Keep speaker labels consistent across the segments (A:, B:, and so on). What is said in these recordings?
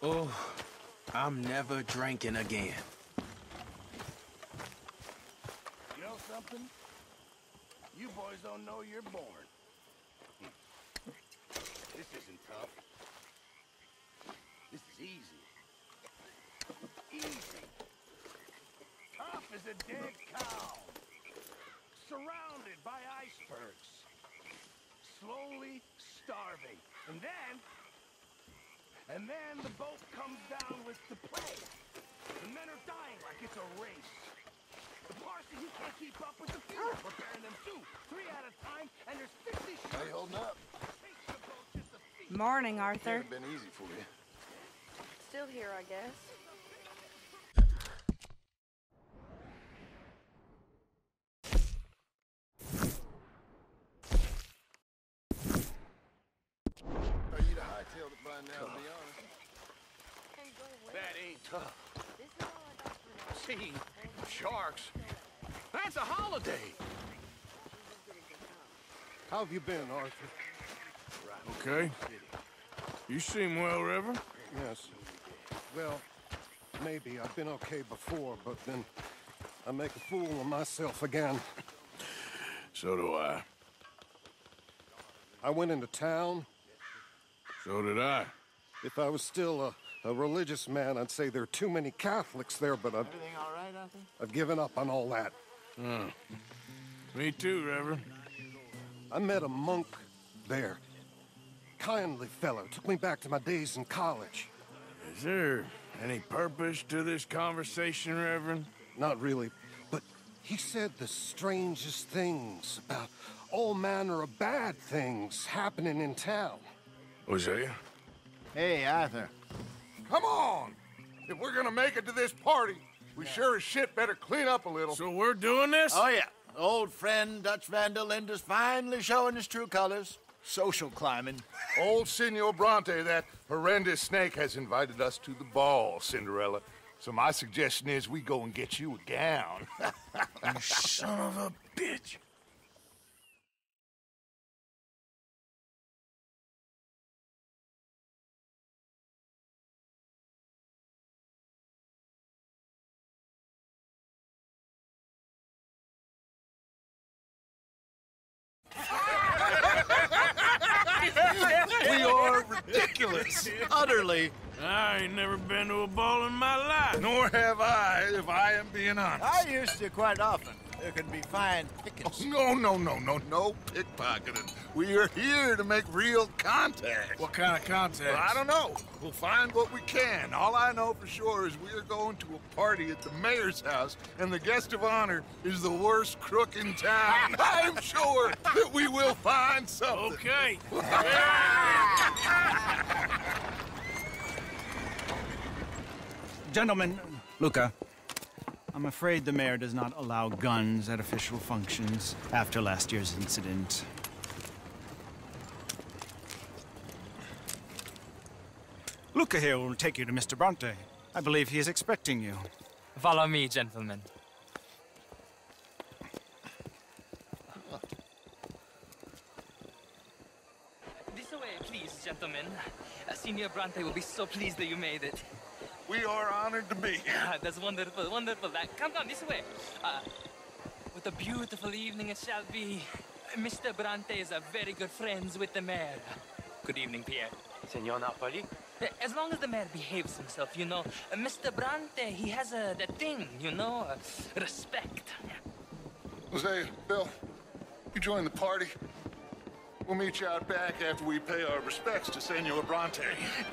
A: Oh, I'm never drinking again.
B: You know something? You boys don't know you're born. This isn't tough. This is easy. Easy. Tough as a dead cow. Surrounded by icebergs. Slowly starving. And then the boat comes down with the plague. The men are dying like it's a race. The parson, he can't keep up with the fuel, preparing them 2, 3 at a time, and there's 50 ships.
C: How you holding up?
D: Morning, Arthur.
C: It's been easy for you.
D: Still here, I guess.
C: Are you the hightailed it by now, to be honest?
B: That ain't tough. Seeing sharks, that's a holiday.
E: How have you been, Arthur?
F: Okay. You seem well, Reverend.
E: Yes. Well, maybe. I've been okay before, but then I make a fool of myself again.
F: So do I.
E: I went into town.
F: So did I.
E: If I was still a religious man, I'd say there are too many Catholics there, but
C: Everything all right, Arthur?
E: I've given up on all that.
F: Me too, Reverend.
E: I met a monk there. Kindly fellow. Took me back to my days in college.
F: Is there any purpose to this conversation, Reverend?
E: Not really, but he said the strangest things about all manner of bad things happening in town.
F: Was that you?
C: Hey, Arthur.
G: Come on! If we're gonna make it to this party, we sure as shit better clean up a little.
F: So we're doing this?
C: Oh, yeah. Old friend Dutch Van der Linde's finally showing his true colors. Social climbing.
G: Old Senor Bronte, that horrendous snake, has invited us to the ball, Cinderella. So my suggestion is we go and get you a gown.
F: You son of a bitch.
G: We are ridiculous.
C: Utterly.
F: I ain't never been to a ball in my life.
G: Nor have I, if I am being honest.
C: I used to quite often. There can be fine pickings.
G: No pickpocketing. We are here to make real contact.
F: What kind of contact?
G: Well, I don't know. We'll find what we can. All I know for sure is we are going to a party at the mayor's house, and the guest of honor is the worst crook in town. I'm sure that we will find something.
F: Okay.
H: Gentlemen, Luca, I'm afraid the mayor does not allow guns at official functions after last year's incident. Luca here will take you to Mr. Bronte. I believe he is expecting you.
I: Follow me, gentlemen. This way, please, gentlemen. Senior Bronte will be so pleased that you made it.
G: We are honored to be here.
I: That's wonderful, wonderful. Come this way. What a beautiful evening it shall be. Mr. Bronte is a very good friends with the mayor. Good evening, Pierre.
A: Senor Napoli?
I: As long as the mayor behaves himself, you know. Mr. Bronte, he has that thing, you know, respect.
G: Jose, Bill, you join the party. We'll meet you out back after we pay our respects to Senor Bronte.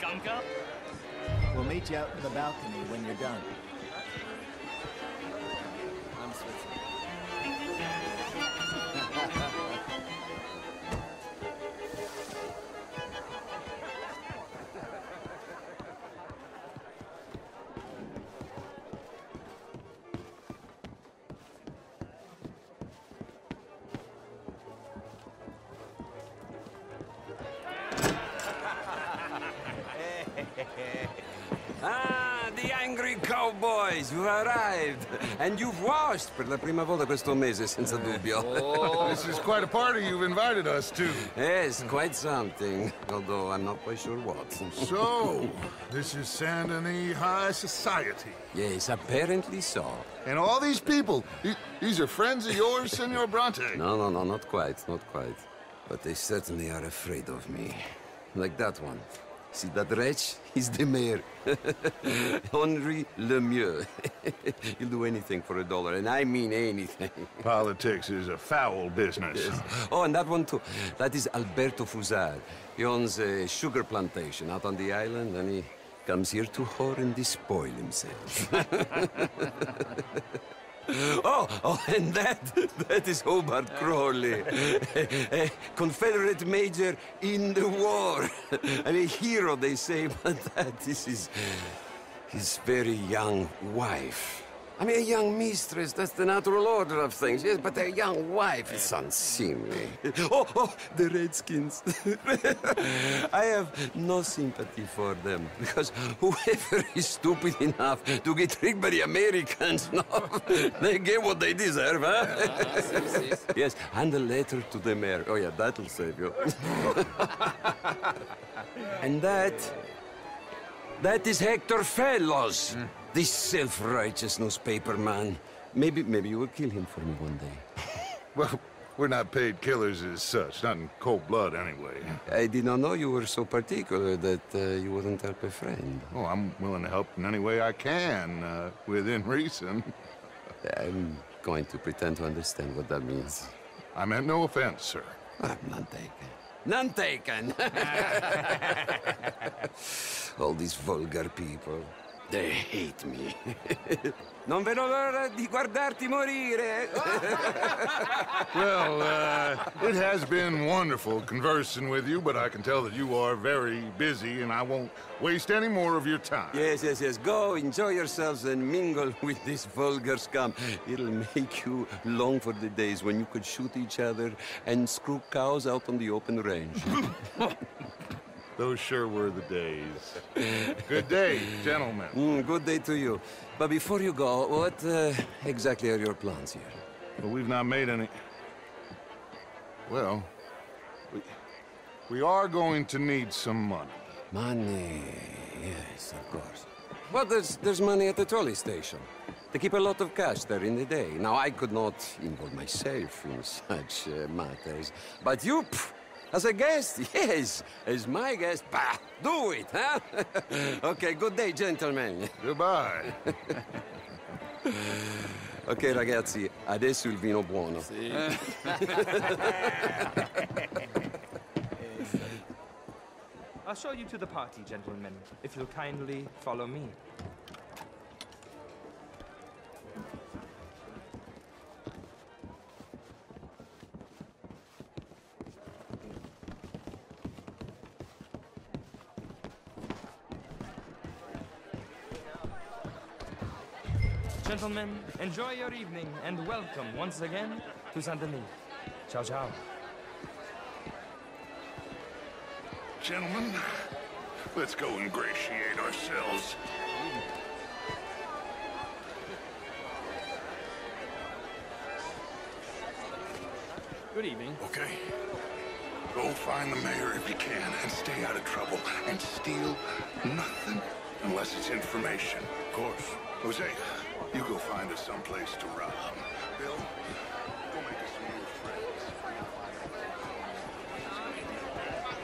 I: Come.
C: We'll meet you out in the balcony when you're done. I'm switching.
J: Ah, the angry cowboys, you've arrived. And you've washed per la prima volta questo mese, senza dubbio.
G: This is quite a party you've invited us to.
J: Yes, quite something. Although I'm not quite sure what.
G: So, this is Saint Denis High Society.
J: Yes, apparently so.
G: And all these people, these are friends of yours, Senor Bronte?
J: No, not quite, not quite. But they certainly are afraid of me. Like that one. See that wretch? He's the mayor. Henri Lemieux. He'll do anything for $1, and I mean anything.
G: Politics is a foul business.
J: Yes. Oh, and that one too. That is Alberto Fusar. He owns a sugar plantation out on the island, and he comes here to whore and despoil himself. Oh, and that is Hobart Crawley, a Confederate major in the war, and a hero, they say, but that is his very young wife. I mean, a young mistress, that's the natural order of things, yes, but a young wife is unseemly. Oh, the Redskins. I have no sympathy for them, because whoever is stupid enough to get tricked by the Americans, no, they get what they deserve, huh? Yes, and a letter to the mayor. Oh, yeah, that'll save you. And that is Hector Fellows. This self-righteous newspaper man. Maybe you will kill him for me one day.
G: Well, we're not paid killers as such, not in cold blood anyway.
J: I did not know you were so particular that you wouldn't help a friend.
G: Oh, I'm willing to help in any way I can, within reason.
J: I'm going to pretend to understand what that means.
G: I meant no offense, sir.
J: None taken. None taken! All these vulgar people. They hate me. Non vedo l'ora di guardarti morire.
G: Well, it has been wonderful conversing with you, but I can tell that you are very busy, and I won't waste any more of your time.
J: Yes. Go, enjoy yourselves, and mingle with this vulgar scum. It'll make you long for the days when you could shoot each other and screw cows out on the open range.
G: Those sure were the days. Good day, gentlemen.
J: Good day to you. But before you go, what exactly are your plans here?
G: Well, we've not made any... Well, we are going to need some money.
J: Money, yes, of course. Well, there's money at the trolley station. They keep a lot of cash there in the day. Now, I could not involve myself in such matters. But you... As a guest, yes. As my guest, bah, do it, huh? Okay, good day, gentlemen.
G: Goodbye.
J: Ok, ragazzi, adesso il vino buono.
I: Sì.
K: I'll show you to the party, gentlemen, if you'll kindly follow me. Gentlemen, enjoy your evening and welcome once again to Saint Denis. Ciao, ciao.
G: Gentlemen, let's go ingratiate ourselves.
K: Good evening.
G: Okay. Go find the mayor if you can and stay out of trouble. And steal nothing unless it's information. Of course. Jose, you go find us someplace to rob. Bill, go make us some new friends.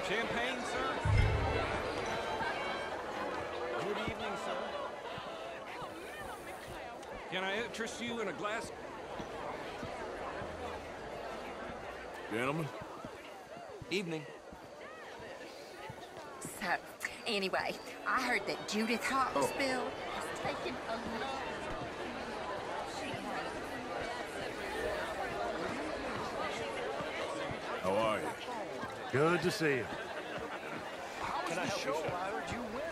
K: Champagne, sir? Good evening, sir.
F: Can I interest you in a glass? Gentlemen?
K: Evening.
L: So, anyway, I heard that Judith Hawksbill has taken a lot.
F: How are you?
E: Good to see you.
B: Can I show you went?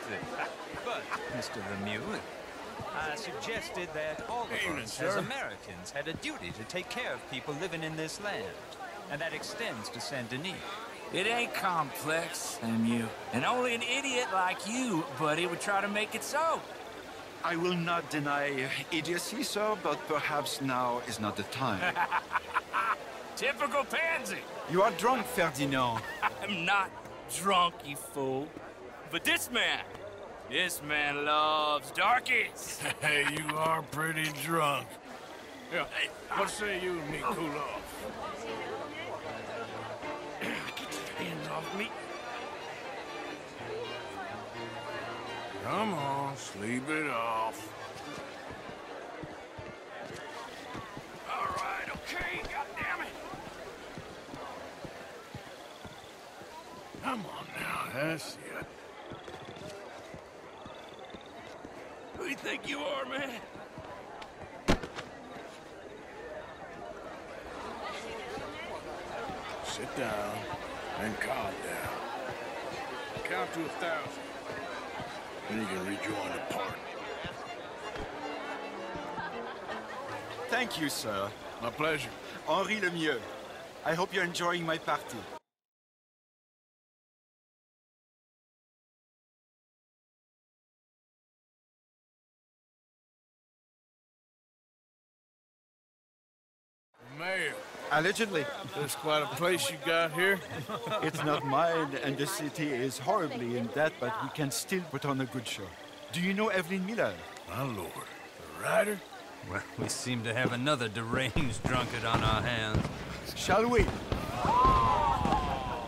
M: exactly. But, Mr. Lemieux, I suggested that all of us, as
F: sir.
M: Americans, had a duty to take care of people living in this land. And that extends to Saint Denis.
N: It ain't complex, Lemieux. And only an idiot like you, buddy, would try to make it so.
O: I will not deny idiocy, sir, but perhaps now is not the time.
N: Typical pansy.
O: You are drunk, Ferdinand.
N: I'm not drunk, you fool. But this man loves darkies.
F: Hey, you are pretty drunk. Yeah, hey, what say you and me cool off?
N: Get your hands off me.
F: Come on, sleep it off.
N: All right, okay, goddammit.
F: Come on now, that's it.
N: Who do you think you are, man?
F: Sit down and calm down. Count to 1,000. Then you can rejoin the party.
O: Thank you, sir.
F: My pleasure.
O: Henri Lemieux. I hope you're enjoying my party.
F: Mayor.
O: Allegedly.
F: That's quite a place you got here.
O: It's not mine, and the city is horribly in debt, but we can still put on a good show. Do you know Evelyn Miller?
F: My lord. The writer?
M: Well, we seem to have another deranged drunkard on our hands.
O: Shall we?
M: Oh,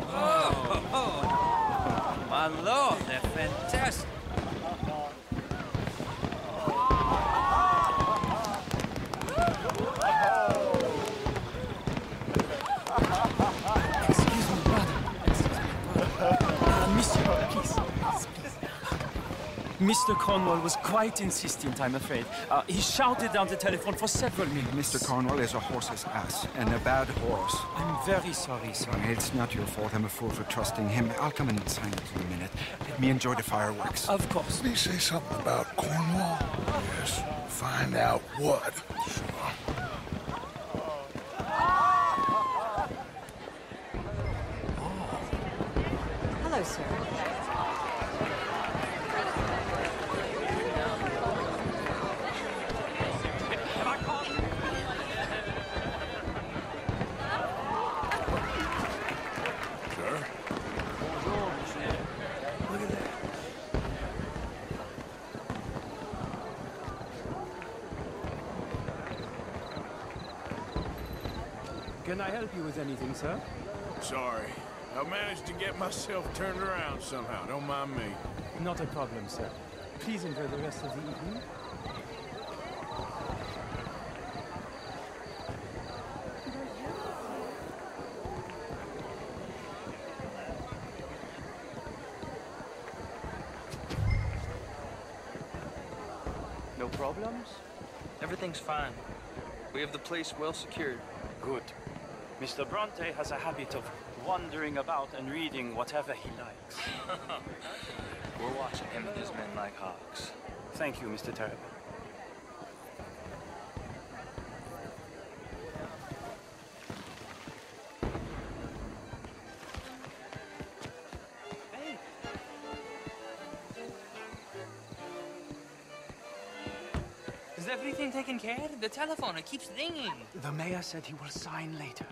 M: my lord, they're fantastic.
P: Mr. Cornwall was quite insistent, I'm afraid. He shouted down the telephone for several minutes.
O: Mr. Cornwall is a horse's ass, and a bad horse.
P: I'm very sorry, sir.
O: It's not your fault. I'm a fool for trusting him. I'll come and sign it in a minute. Let me enjoy the fireworks.
P: Of course.
G: Did he say something about Cornwall? Yes. Find out what.
L: Hello, sir.
K: Can I help you with anything, sir?
F: Sorry. I managed to get myself turned around somehow. Don't mind me.
K: Not a problem, sir. Please enjoy the rest of the evening.
A: No problems?
K: Everything's fine. We have the place well secured.
P: Good. Mr. Bronte has a habit of wandering about and reading whatever he likes.
K: We're watching him and his men like hawks.
P: Thank you, Mr. Terrapin.
I: Hey! Is everything taken care of? The telephone, it keeps ringing.
P: The mayor said he will sign later.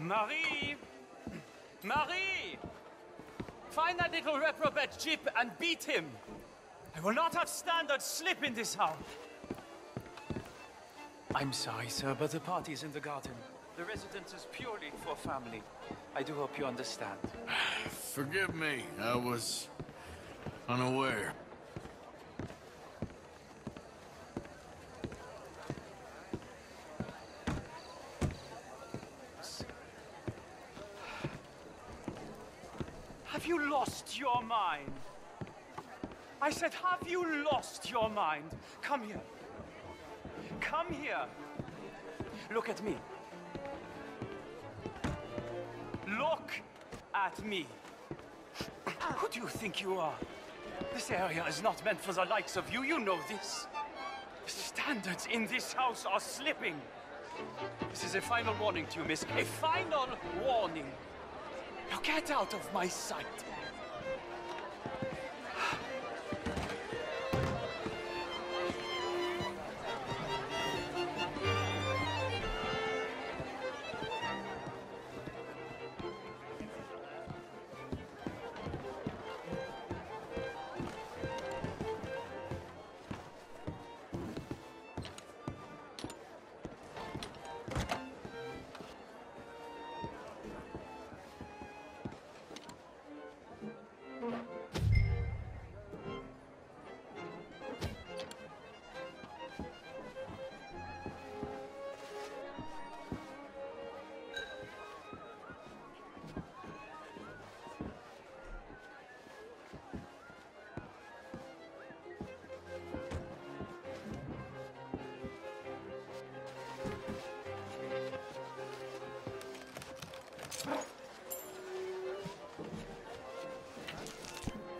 P: Marie! Marie! Find that little reprobate Jip and beat him. I will not have standard slip in this house. I'm sorry, sir, but the party's in the garden. The residence is purely for family. I do hope you understand.
F: Forgive me. I was unaware.
P: Have you lost your mind? I said, have you lost your mind? Come here. come here. Look at me. Look at me. Who do you think you are? This area is not meant for the likes of you. You know this. The standards in this house are slipping. This is a final warning to you, miss. A final warning. Now get out of my sight.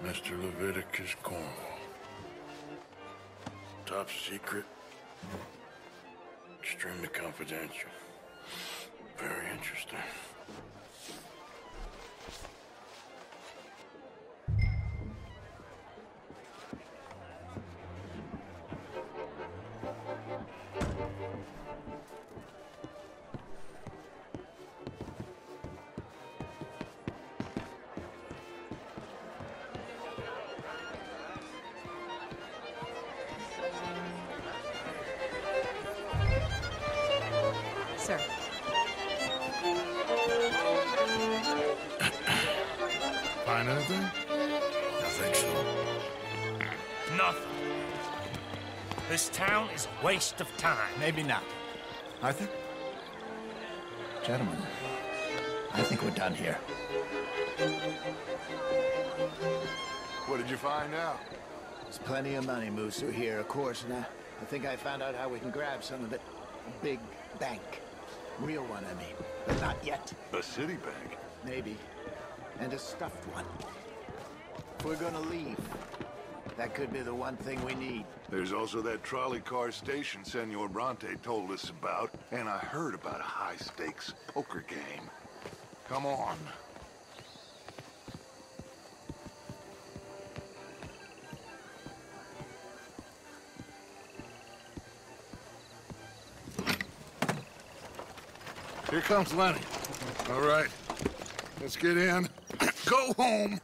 F: Mr. Leviticus Cornwall. Top secret. Extremely confidential. Very interesting.
L: Sir.
F: Find anything? I think so.
B: Nothing. This town is a waste of time.
C: Maybe not. Arthur? Gentlemen, I think we're done here.
G: What did you find out?
C: There's plenty of money moves through here, of course, and I think I found out how we can grab some of it. A big bank. Real one, I mean. But not yet.
G: A city bank?
C: Maybe. And a stuffed one. If we're gonna leave, that could be the one thing we need.
G: There's also that trolley car station Senor Bronte told us about, and I heard about a high-stakes poker game. Come on. Here comes Lenny. All right, let's get in. Go home.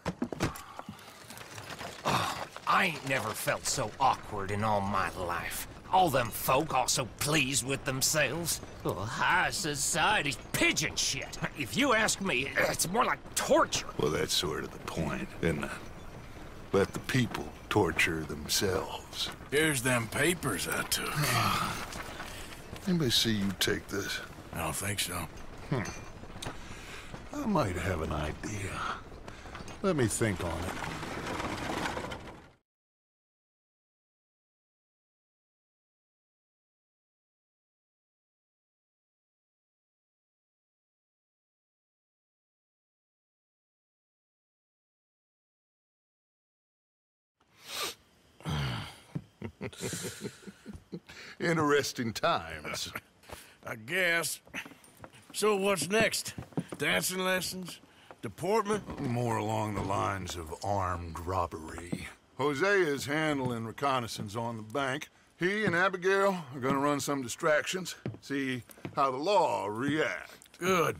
B: I ain't never felt so awkward in all my life. All them folk all so pleased with themselves. Oh, high society's pigeon shit. If you ask me, it's more like torture.
G: Well, that's sort of the point, isn't it? Let the people torture themselves.
F: Here's them papers I took.
G: Anybody see you take this?
F: I don't think so.
G: I might have an idea. Let me think on it. Interesting times.
F: I guess. So what's next? Dancing lessons? Deportment?
G: More along the lines of armed robbery. Jose is handling reconnaissance on the bank. He and Abigail are gonna run some distractions, see how the law react.
F: Good.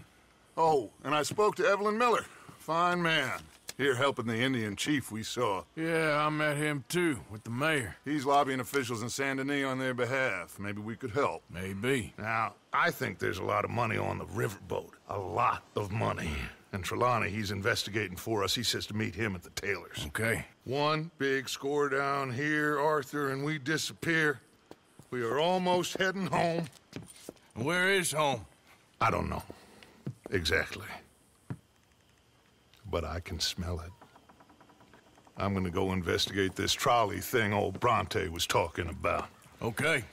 G: Oh, and I spoke to Evelyn Miller. Fine man. Here helping the Indian chief we saw.
F: Yeah, I met him too, with the mayor.
G: He's lobbying officials in Saint Denis on their behalf. Maybe we could help.
F: Maybe.
G: Now, I think there's a lot of money on the riverboat. A lot of money. And Trelawney, he's investigating for us. He says to meet him at the Taylor's.
F: Okay.
G: One big score down here, Arthur, and we disappear. We are almost heading home.
F: Where is home?
G: I don't know. Exactly. But I can smell it. I'm gonna go investigate this trolley thing old Bronte was talking about.
F: Okay.